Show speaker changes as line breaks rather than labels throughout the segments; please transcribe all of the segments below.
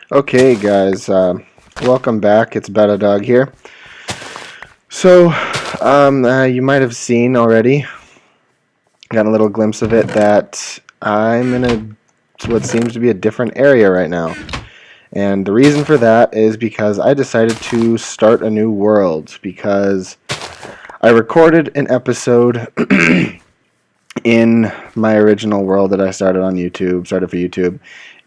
Okay, guys, welcome back. It's Betodawg here. So, you might have seen already, got a little glimpse of it, that I'm in what seems to be a different area right now. And the reason for that is because I decided to start a new world, because I recorded an episode in my original world that I started for YouTube,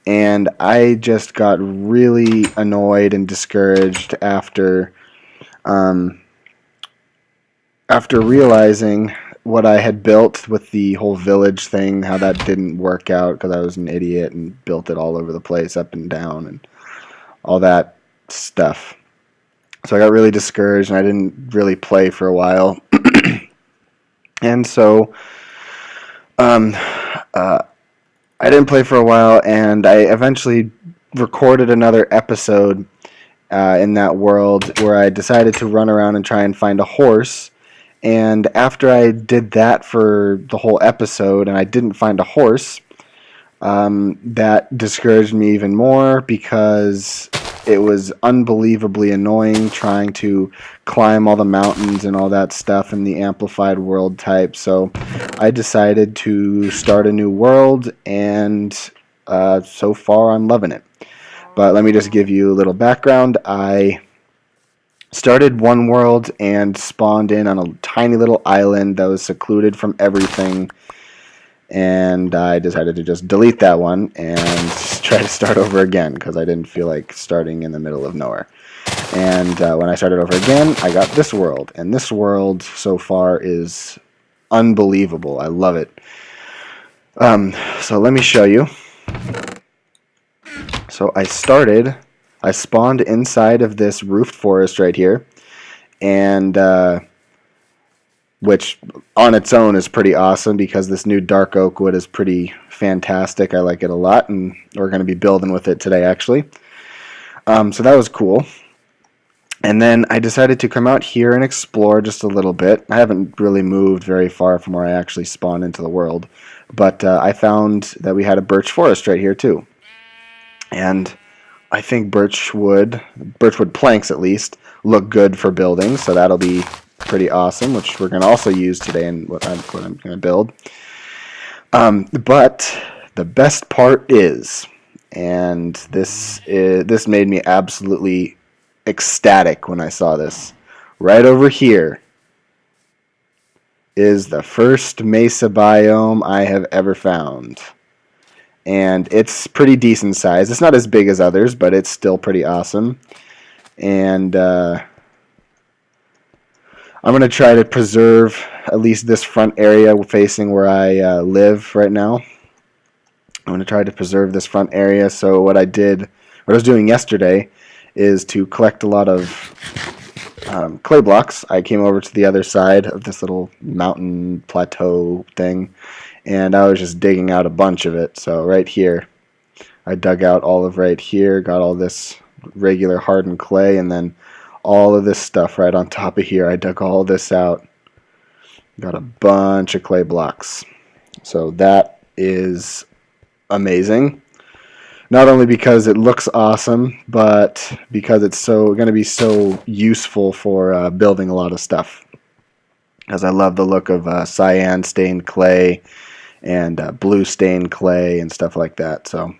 and I just got really annoyed and discouraged um, after realizing what I had built with the whole village thing, how that didn't work out because I was an idiot and built it all over the place, up and down, and all that stuff. So I got really discouraged, and I didn't really play for a while. And so um, uh, I didn't play for a while, and I eventually recorded another episode in that world where I decided to run around and try and find a horse. And after I did that for the whole episode and I didn't find a horse, that discouraged me even more because it was unbelievably annoying trying to climb all the mountains and all that stuff in the amplified world type. So I decided to start a new world, and so far I'm loving it. But let me just give you a little background. I started one world and spawned in on a tiny little island that was secluded from everything, and I decided to just delete that one and try to start over again because I didn't feel like starting in the middle of nowhere. And when I started over again, I got this world, and this world so far is unbelievable. I love it. So let me show you. So I spawned inside of this roofed forest right here, and which on its own is pretty awesome because this new dark oak wood is pretty fantastic. I like it a lot, and we're going to be building with it today, actually. So that was cool. And then I decided to come out here and explore just a little bit. I haven't really moved very far from where I actually spawned into the world, but I found that we had a birch forest right here too. And I think birchwood planks at least, look good for building, so that'll be pretty awesome, which we're going to also use today in what I'm going to build. But the best part is, and this made me absolutely ecstatic when I saw this. Right over here is the first mesa biome I have ever found. And it's pretty decent size. It's not as big as others, but it's still pretty awesome. And I'm going to try to preserve at least this front area facing where I live right now. I'm going to try to preserve this front area. So what I was doing yesterday is to collect a lot of clay blocks. I came over to the other side of this little mountain plateau thing, and I was just digging out a bunch of it. So right here, I dug out all of right here, got all this regular hardened clay, and then all of this stuff right on top of here. I dug all this out, got a bunch of clay blocks. So that is amazing. Not only because it looks awesome, but because it's going to be so useful for building a lot of stuff. Because I love the look of cyan stained clay and blue stained clay and stuff like that. So,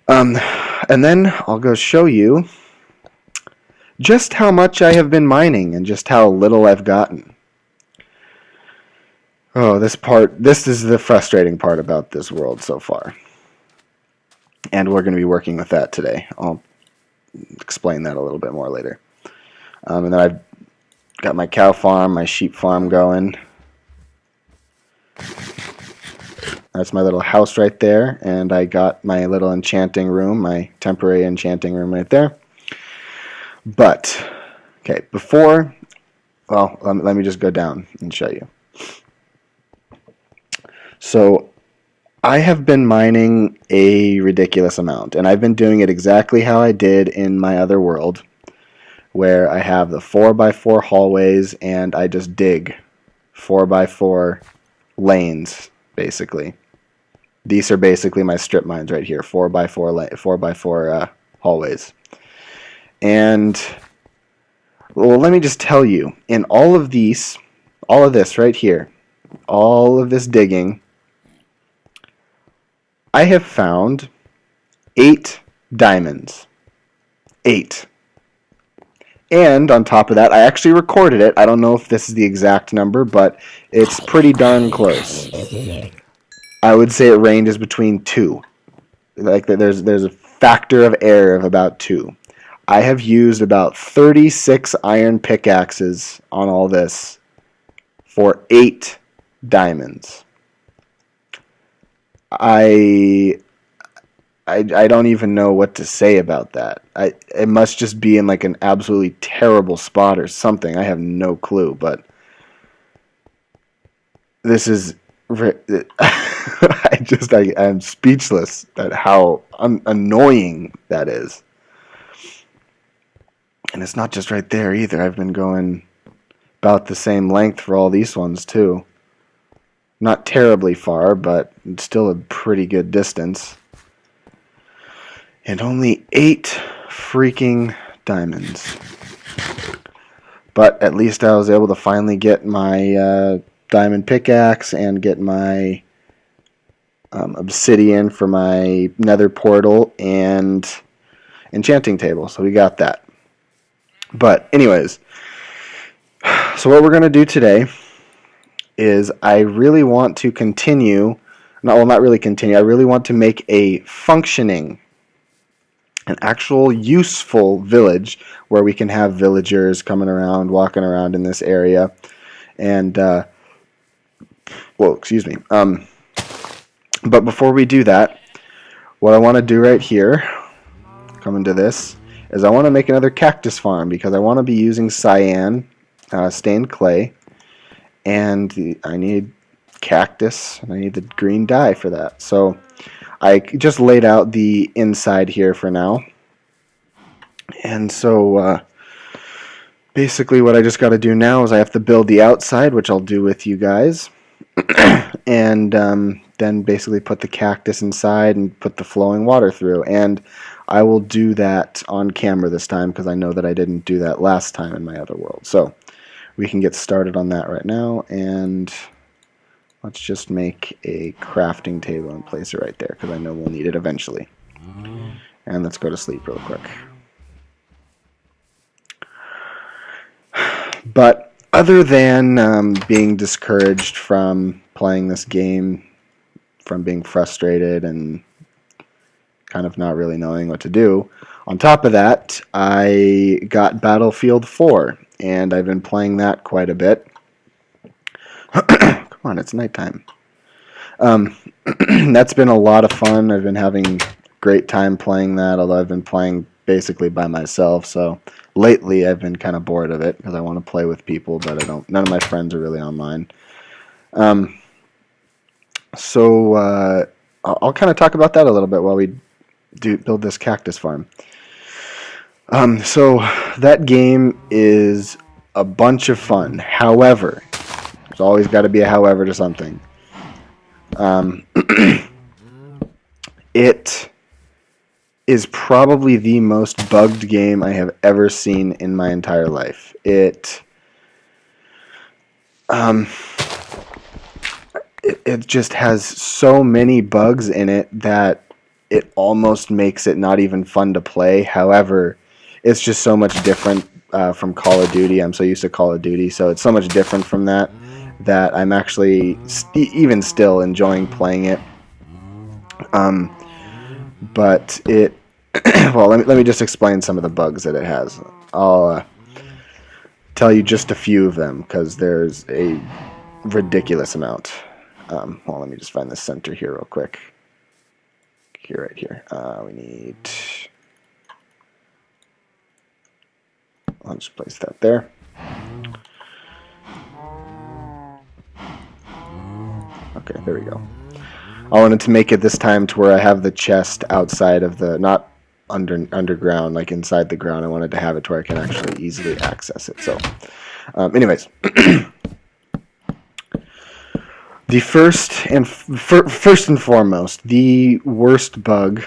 and then I'll go show you just how much I have been mining and just how little I've gotten. Oh, this is the frustrating part about this world so far. And we're going to be working with that today. I'll explain that a little bit more later. And then I've got my cow farm, my sheep farm going. That's my little house right there. And I got my little enchanting room, my temporary enchanting room right there. But, okay, let me just go down and show you. So I have been mining a ridiculous amount, and I've been doing it exactly how I did in my other world, where I have the 4x4 hallways, and I just dig 4x4 lanes, basically. These are basically my strip mines right here, 4x4 hallways. And well, let me just tell you, in all of this right here, all of this digging, I have found 8 diamonds. 8. And on top of that, I actually recorded it. I don't know if this is the exact number, but it's pretty darn close. I would say it ranges between 2. Like there's a factor of error of about 2. I have used about 36 iron pickaxes on all this for 8 diamonds. I don't even know what to say about that. It must just be in like an absolutely terrible spot or something. I have no clue, but this is I'm speechless at how annoying that is. And it's not just right there either. I've been going about the same length for all these ones too. Not terribly far, but it's still a pretty good distance. And only 8 freaking diamonds. But at least I was able to finally get my diamond pickaxe and get my obsidian for my nether portal and enchanting table. So we got that. But anyways, so what we're going to do today is I really want to continue, not really continue, I really want to make a functioning, an actual useful village where we can have villagers coming around, walking around in this area. And, excuse me. But before we do that, what I want to do right here, come into this, is I want to make another cactus farm because I want to be using cyan stained clay, and I need cactus and I need the green dye for that. So I just laid out the inside here for now, and so basically what I just got to do now is I have to build the outside, which I'll do with you guys, and then basically put the cactus inside and put the flowing water through. And I will do that on camera this time because I know that I didn't do that last time in my other world. So we can get started on that right now, and let's just make a crafting table and place it right there because I know we'll need it eventually. And let's go to sleep real quick. But other than being discouraged from playing this game, from being frustrated and kind of not really knowing what to do, on top of that, I got Battlefield 4, and I've been playing that quite a bit. Come on, it's nighttime. That's been a lot of fun. I've been having great time playing that, although I've been playing basically by myself. So lately I've been kind of bored of it because I want to play with people, but none of my friends are really online. So I'll kind of talk about that a little bit while we build this cactus farm. So that game is a bunch of fun. However, there's always got to be a however to something. It is probably the most bugged game I have ever seen in my entire life. It just has so many bugs in it that it almost makes it not even fun to play. However, it's just so much different from Call of Duty. I'm so used to Call of Duty, so it's so much different from that I'm actually even still enjoying playing it. But it, well, let me just explain some of the bugs that it has. I'll tell you just a few of them because there's a ridiculous amount. Well, let me just find the center here real quick. Here, right here. We need. I'll just place that there. Okay, there we go. I wanted to make it this time to where I have the chest outside of the, not underground, like inside the ground. I wanted to have it to where I can actually easily access it. So, anyways, The first and foremost, the worst bug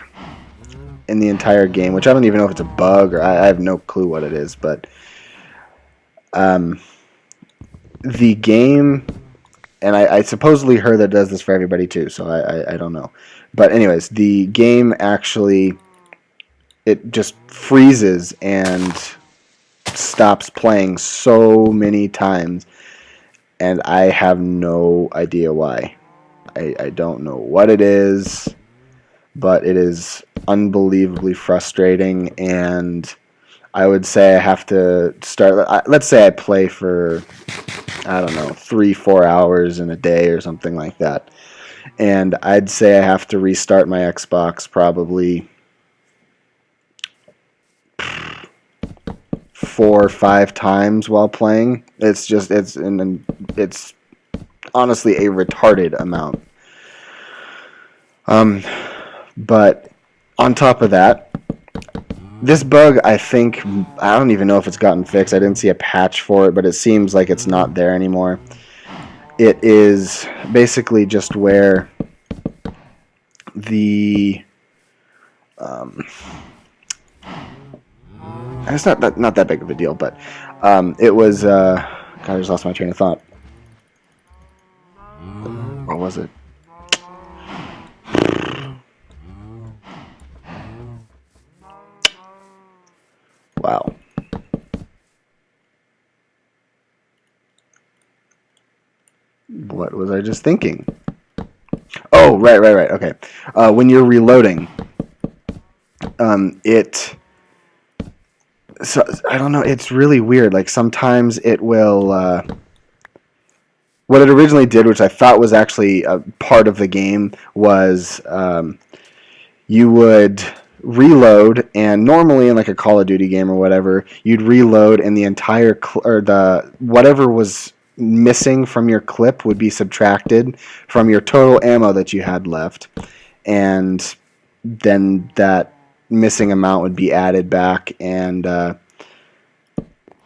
in the entire game, which I don't even know if it's a bug or I have no clue what it is, but the game, and I supposedly heard that it does this for everybody too, so I don't know. But anyways, the game actually, it just freezes and stops playing so many times, and I have no idea why. I don't know what it is, but it is unbelievably frustrating, and I would say I have to start. Let's say I play for, I don't know, 3-4 hours in a day or something like that, and I'd say I have to restart my Xbox probably 4 or 5 times while playing. It's honestly a retarded amount. But on top of that, this bug, I don't even know if it's gotten fixed. I didn't see a patch for it, but it seems like it's not there anymore. It is basically just where the it's not that big of a deal, but it was God, I just lost my train of thought. What was it? Wow. What was I just thinking? Oh, right. Okay. When you're reloading, so I don't know. It's really weird. Like sometimes it will. What it originally did, which I thought was actually a part of the game, was you would reload, and normally in like a Call of Duty game or whatever, you'd reload, and the entire whatever was missing from your clip would be subtracted from your total ammo that you had left, and then that missing amount would be added back, and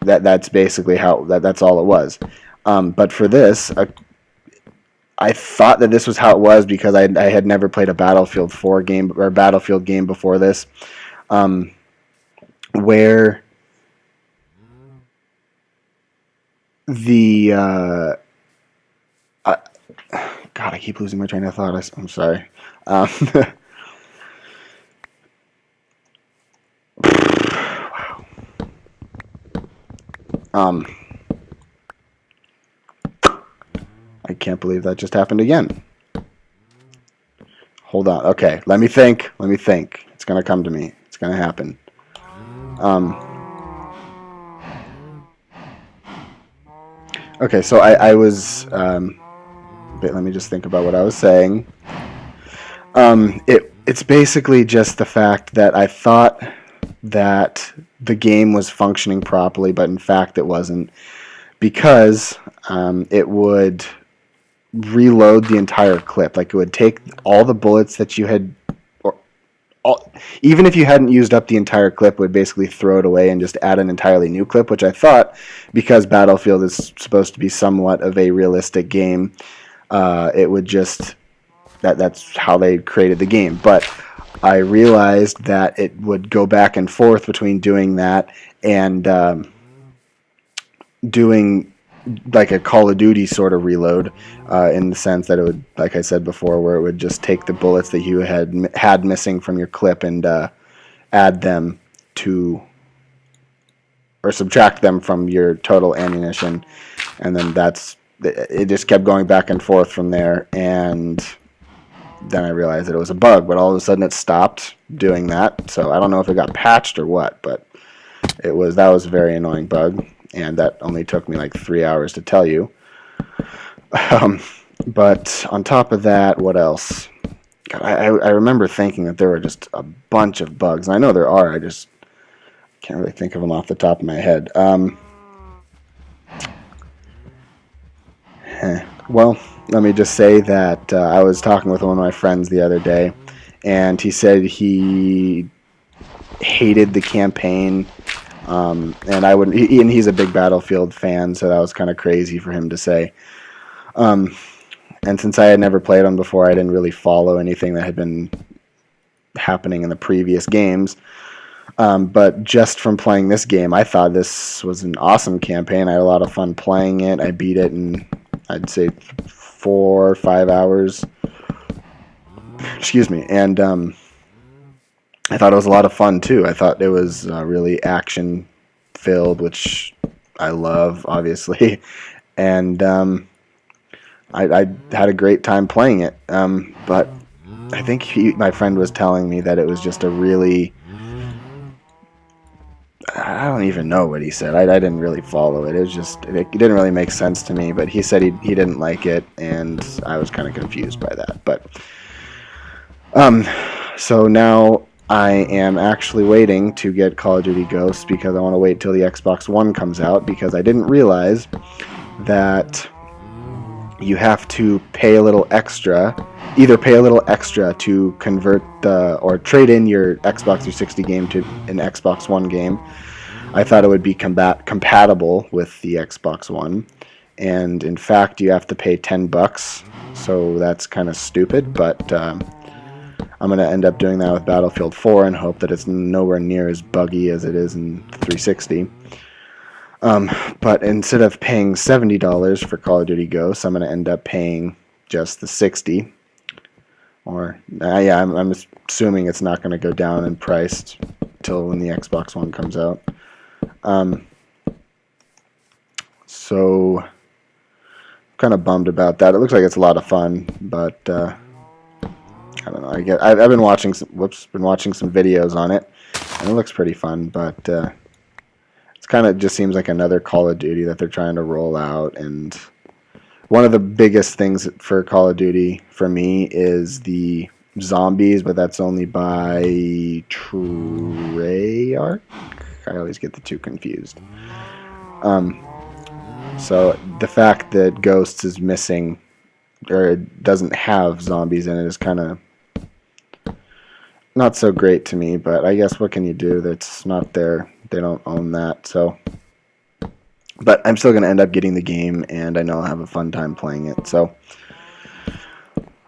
that's basically that's all it was. But for this, I thought that this was how it was because I had never played a Battlefield 4 game or a Battlefield game before this, where the God, I keep losing my train of thought. I'm sorry. Wow. I can't believe that just happened again. Hold on. Okay, let me think. It's gonna come to me. It's gonna happen. Okay, so I was. Let me just think about what I was saying. It's basically just the fact that I thought that the game was functioning properly, but in fact it wasn't, because it would reload the entire clip. Like it would take all the bullets that you had, even if you hadn't used up the entire clip, would basically throw it away and just add an entirely new clip, which I thought, because Battlefield is supposed to be somewhat of a realistic game, it would just, that's how they created the game. But I realized that it would go back and forth between doing that and doing like a Call of Duty sort of reload, in the sense that it would, like I said before, where it would just take the bullets that you had missing from your clip and add them to, or subtract them from your total ammunition, and then it just kept going back and forth from there. And then I realized that it was a bug, but all of a sudden it stopped doing that. So I don't know if it got patched or what, but that was a very annoying bug. And that only took me like 3 hours to tell you. But on top of that, what else? God, I remember thinking that there were just a bunch of bugs. And I know there are. I just can't really think of them off the top of my head. Well, let me just say that I was talking with one of my friends the other day, and he said he hated the campaign. And I wouldn't. And he's a big Battlefield fan, so that was kind of crazy for him to say. And since I had never played them before, I didn't really follow anything that had been happening in the previous games. But just from playing this game, I thought this was an awesome campaign. I had a lot of fun playing it. I beat it in, I'd say, 4 or 5 hours. Excuse me. And I thought it was a lot of fun, too. I thought it was really action-filled, which I love, obviously. And I had a great time playing it. But I think my friend was telling me that it was just a really... I don't even know what he said. I didn't really follow it. It was just, it didn't really make sense to me, but he said he didn't like it, and I was kind of confused by that. But so now I am actually waiting to get Call of Duty Ghosts because I want to wait till the Xbox One comes out, because I didn't realize that you have to pay a little extra, either pay a little extra to convert or trade in your Xbox 360 game to an Xbox One game. I thought it would be compatible with the Xbox One, and in fact you have to pay $10, so that's kind of stupid, but I'm going to end up doing that with Battlefield 4 and hope that it's nowhere near as buggy as it is in 360. But instead of paying $70 for Call of Duty Ghosts, I'm going to end up paying just the $60. Or, yeah, I'm assuming it's not going to go down in price till when the Xbox One comes out. So, I'm kind of bummed about that. It looks like it's a lot of fun, but I don't know. I've been watching some videos on it, and it looks pretty fun, but it's kind of just seems like another Call of Duty that they're trying to roll out. And one of the biggest things for Call of Duty for me is the zombies, but that's only by Treyarch. I always get the two confused. So the fact that Ghosts is missing or doesn't have zombies in it is kind of not so great to me, but I guess what can you do? That's not there. They don't own that, so. But I'm still going to end up getting the game, and I know I'll have a fun time playing it, so.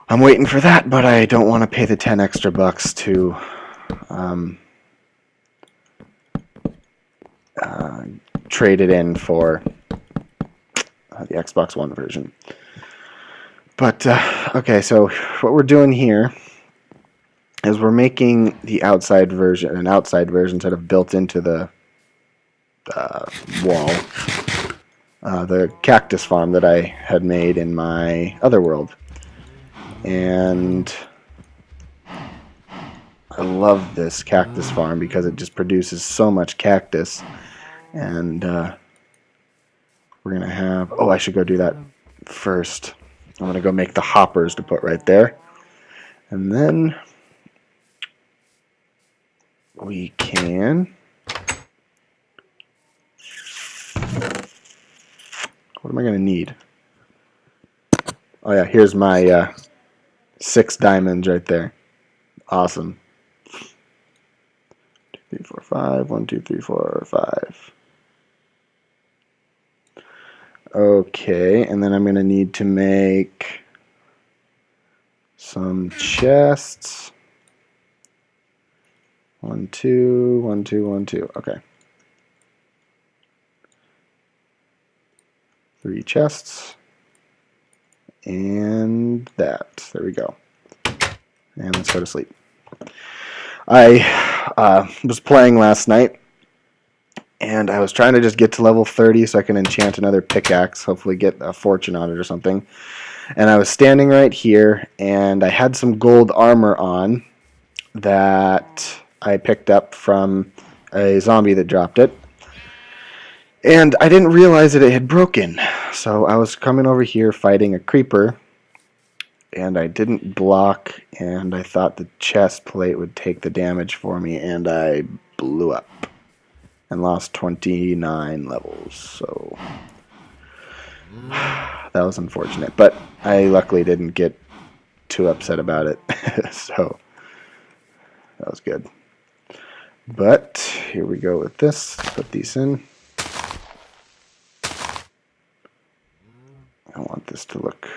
I'm waiting for that, but I don't want to pay the 10 extra bucks to trade it in for the Xbox One version. But, okay, so what we're doing here is we're making the outside version, an outside version instead of built into the wall, the cactus farm that I had made in my other world. And I love this cactus farm because it just produces so much cactus. And we're going to have... Oh, I should go do that first. I'm going to go make the hoppers to put right there. And then we can... What am I going to need? Oh yeah, here's my 6 diamonds right there. Awesome. 2, 3, 4, 5. 1, 2, 3, 4, 5. Okay, and then I'm going to need to make some chests. 1, 2, 1, 2, 1, 2. Okay. 3 chests. And that. There we go. And let's go to sleep. I was playing last night, and I was trying to just get to level 30 so I can enchant another pickaxe, hopefully get a fortune on it or something. And I was standing right here, and I had some gold armor on that I picked up from a zombie that dropped it. And I didn't realize that it had broken. So I was coming over here fighting a creeper, and I didn't block, and I thought the chest plate would take the damage for me, and I blew up and lost 29 levels. So that was unfortunate, but I luckily didn't get too upset about it. So that was good. But here we go with this. Put these in. I want this to look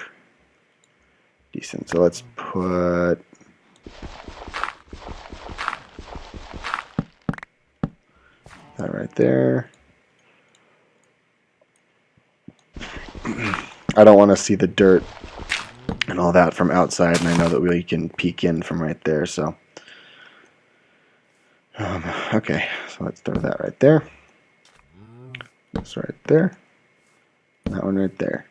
decent. So let's put that right there. I don't want to see the dirt and all that from outside, and I know that we can peek in from right there. So, okay, so let's throw that right there. This right there. That one right there.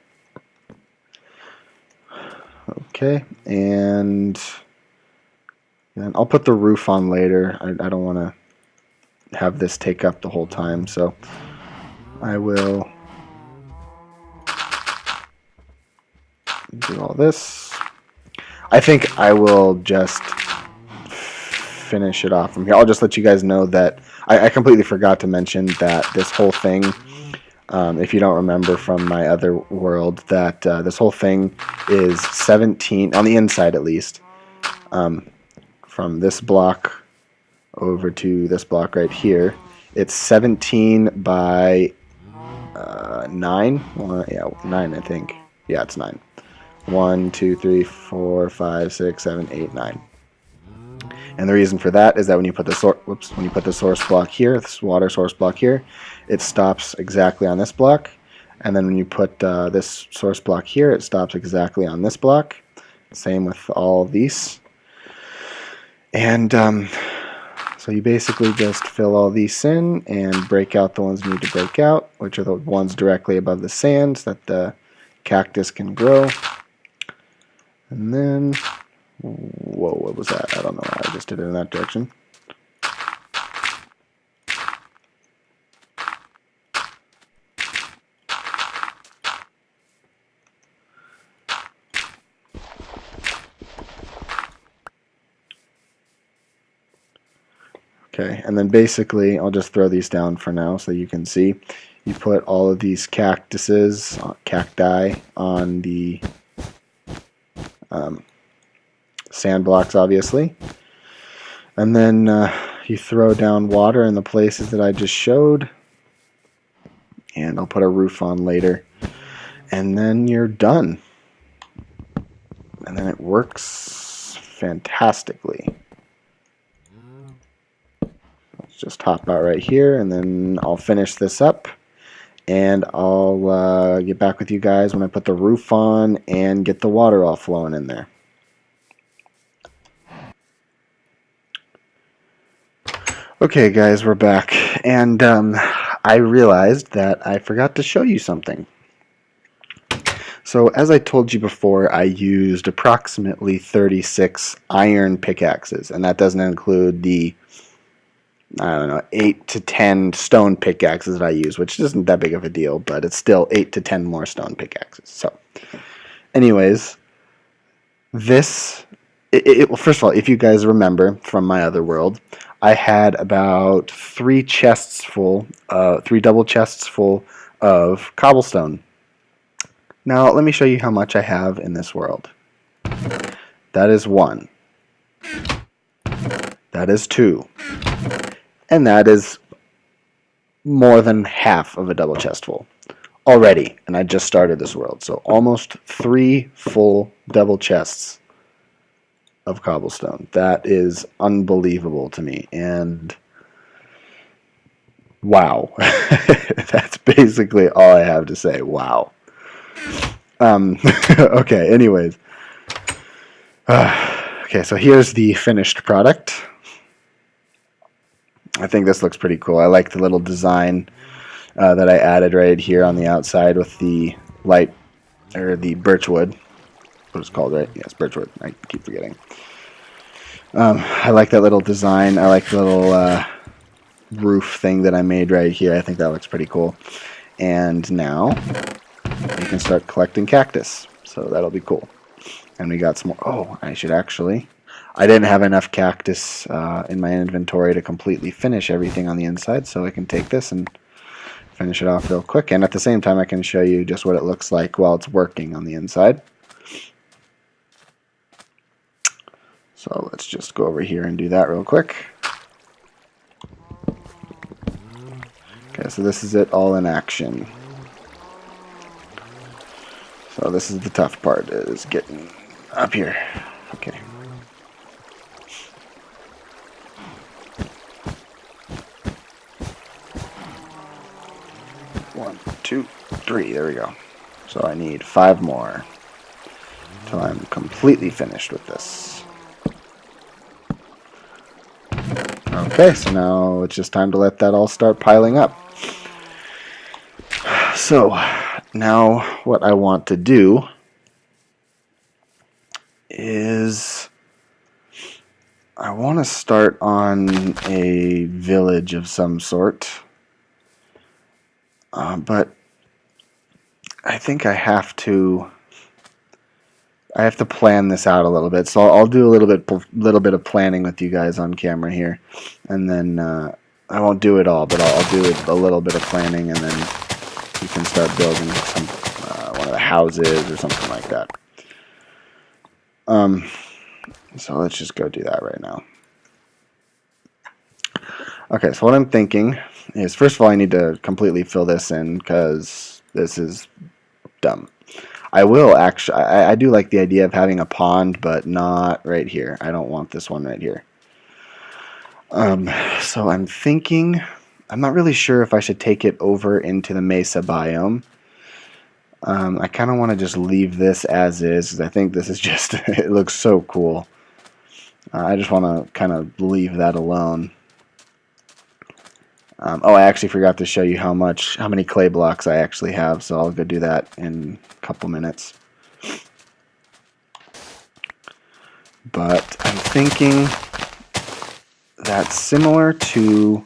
Okay, and then I'll put the roof on later. I don't want to have this take up the whole time, so I will do all this. I think I will just finish it off from here. I'll just let you guys know that I completely forgot to mention that this whole thing, if you don't remember from my other world, that this whole thing is 17, on the inside at least, from this block over to this block right here. It's 17 by 9. Well, yeah, 9 I think. Yeah, it's 9. 1, 2, 3, 4, 5, 6, 7, 8, 9. And the reason for that is that when you put the source block here, this water source block here, it stops exactly on this block. And then when you put this source block here, it stops exactly on this block. Same with all these. And so you basically just fill all these in and break out the ones you need to break out, which are the ones directly above the sands that the cactus can grow. And then, whoa, what was that? I don't know why I just did it in that direction. Okay, and then basically, I'll just throw these down for now so you can see. You put all of these cacti on the sand blocks, obviously. And then you throw down water in the places that I just showed. And I'll put a roof on later. And then you're done. And then it works fantastically. Let's just hop out right here, and then I'll finish this up. And I'll get back with you guys when I put the roof on and get the water all flowing in there. Okay guys, we're back, and I realized that I forgot to show you something. So as I told you before, I used approximately 36 iron pickaxes, and that doesn't include the, I don't know, 8 to 10 stone pickaxes that I use, which isn't that big of a deal, but it's still 8 to 10 more stone pickaxes. So anyways, this, well, first of all, if you guys remember from my other world, I had about 3 chests full, 3 double chests full of cobblestone. Now, let me show you how much I have in this world. That is 1. That is 2. And that is more than half of a double chest full already. And I just started this world. So almost 3 full double chests of cobblestone. That is unbelievable to me. And wow. That's basically all I have to say. Wow. Okay, anyways. Okay, so here's the finished product. I think this looks pretty cool. I like the little design that I added right here on the outside with the light, or the birchwood. What it's called, right? Yes, birchwood. I keep forgetting. I like that little design. I like the little roof thing that I made right here. I think that looks pretty cool. And now you can start collecting cactus. So that'll be cool. And we got some more. Oh, I should actually. I didn't have enough cactus in my inventory to completely finish everything on the inside, so I can take this and finish it off real quick. And at the same time, I can show you just what it looks like while it's working on the inside. So let's just go over here and do that real quick. Okay, so this is it all in action. So this is the tough part, is getting Up here. Okay. One, two, three. There we go. So I need 5 more till I'm completely finished with this. Okay, so now it's just time to let that all start piling up. So now what I want to do is I want to start on a village of some sort, but I think I have to plan this out a little bit. So I'll do a little bit of planning with you guys on camera here, and then I won't do it all, but I'll do a little bit of planning, and then you can start building some one of the houses or something like that. So let's just go do that right now. Okay, so what I'm thinking is, first of all, I need to completely fill this in because this is dumb. I will actually, I do like the idea of having a pond, but not right here. I don't want this one right here. So I'm thinking, I'm not really sure if I should take it over into the mesa biome. I kind of want to just leave this as is, because I think this is just, it looks so cool. I just want to kind of leave that alone. Oh, I actually forgot to show you how many clay blocks I actually have, so I'll go do that in a couple minutes. But I'm thinking that similar to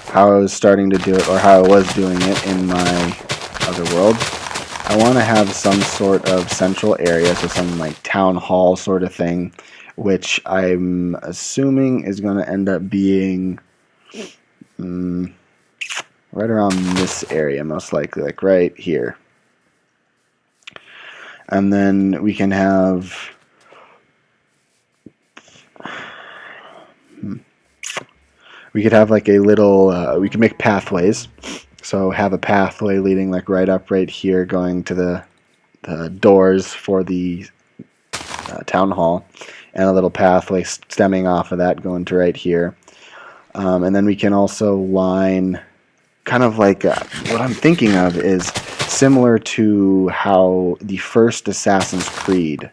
how I was starting to do it, or how I was doing it in my other world, I want to have some sort of central area, so some like town hall sort of thing, which I'm assuming is going to end up being right around this area, most likely, like right here. And then we can have we could have like a little we can make pathways, so have a pathway leading like right up right here, going to the doors for the town hall, and a little pathway stemming off of that going to right here. And then we can also line, kind of like what I'm thinking of is similar to how the first Assassin's Creed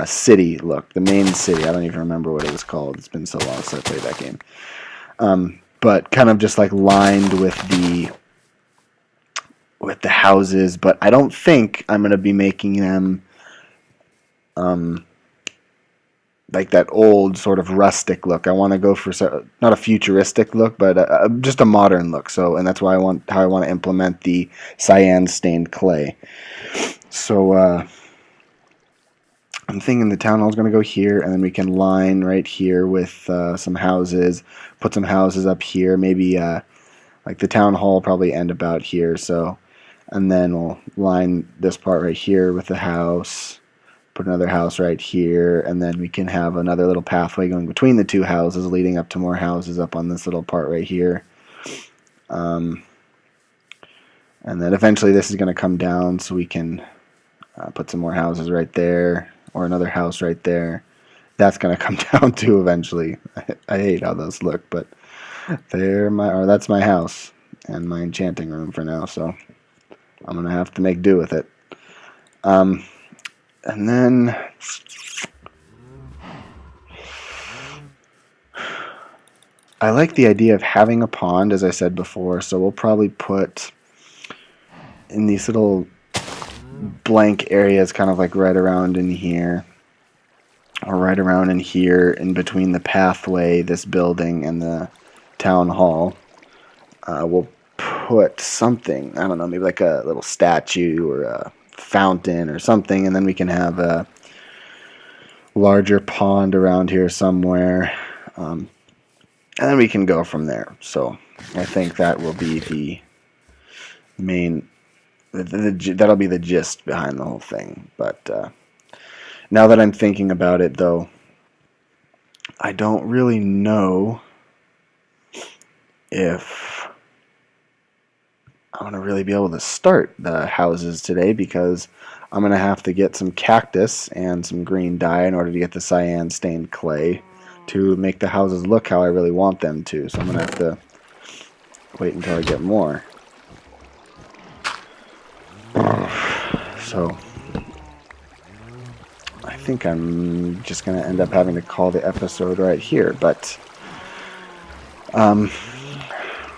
city looked, the main city. I don't even remember what it was called. It's been so long since I played that game. But kind of just like lined with the houses, but I don't think I'm going to be making them like that old sort of rustic look. I want to go for not a futuristic look, but just a modern look. So, and that's why I want to implement the cyan stained clay. So I'm thinking the town hall is going to go here, and then we can line right here with some houses. Put some houses up here. Maybe like the town hall will probably end about here. So, and then we'll line this part right here with the house. Put another house right here, and then we can have another little pathway going between the two houses, leading up to more houses up on this little part right here. And then eventually this is going to come down, so we can put some more houses right there, or another house right there. That's going to come down too eventually. I hate how those look, but that's my house and my enchanting room for now, so I'm going to have to make do with it. And then I like the idea of having a pond, as I said before, so we'll probably put in these little blank areas, kind of like right around in here, or right around in here, in between the pathway, this building, and the town hall. We'll put something, I don't know, maybe like a little statue or a fountain or something, and then we can have a larger pond around here somewhere, and then we can go from there. So I think that will be the main, that'll be the gist behind the whole thing. But now that I'm thinking about it, though, I don't really know if I want to really be able to start the houses today, because I'm going to have to get some cactus and some green dye in order to get the cyan stained clay to make the houses look how I really want them to. So I'm going to have to wait until I get more. So I think I'm just going to end up having to call the episode right here. But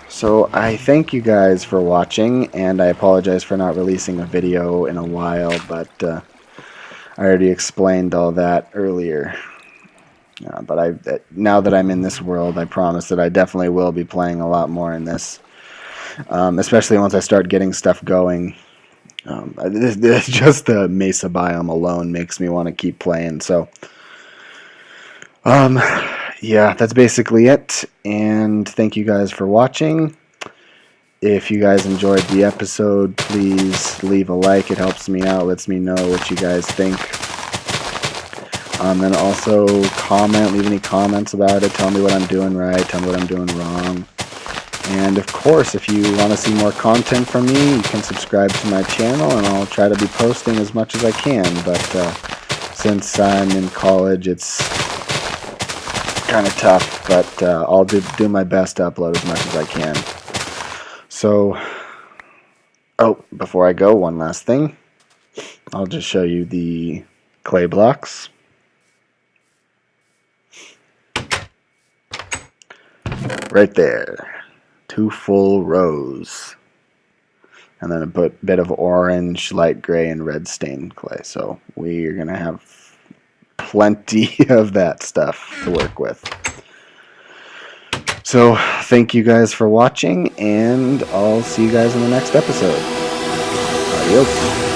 so I thank you guys for watching, and I apologize for not releasing a video in a while, but I already explained all that earlier. But now that I'm in this world, I promise that I definitely will be playing a lot more in this, especially once I start getting stuff going. Just the mesa biome alone makes me want to keep playing. So, yeah, that's basically it. And thank you guys for watching. If you guys enjoyed the episode, please leave a like. It helps me out, lets me know what you guys think. And also comment, leave any comments about it. Tell me what I'm doing right. Tell me what I'm doing wrong. And of course, if you want to see more content from me, you can subscribe to my channel, and I'll try to be posting as much as I can. But since I'm in college, it's kind of tough. But I'll do my best to upload as much as I can. So, oh, before I go, one last thing. I'll just show you the clay blocks. Right there. 2 full rows, and then a bit of orange, light gray, and red stained clay. So we're gonna have plenty of that stuff to work with. So thank you guys for watching, and I'll see you guys in the next episode. Adios.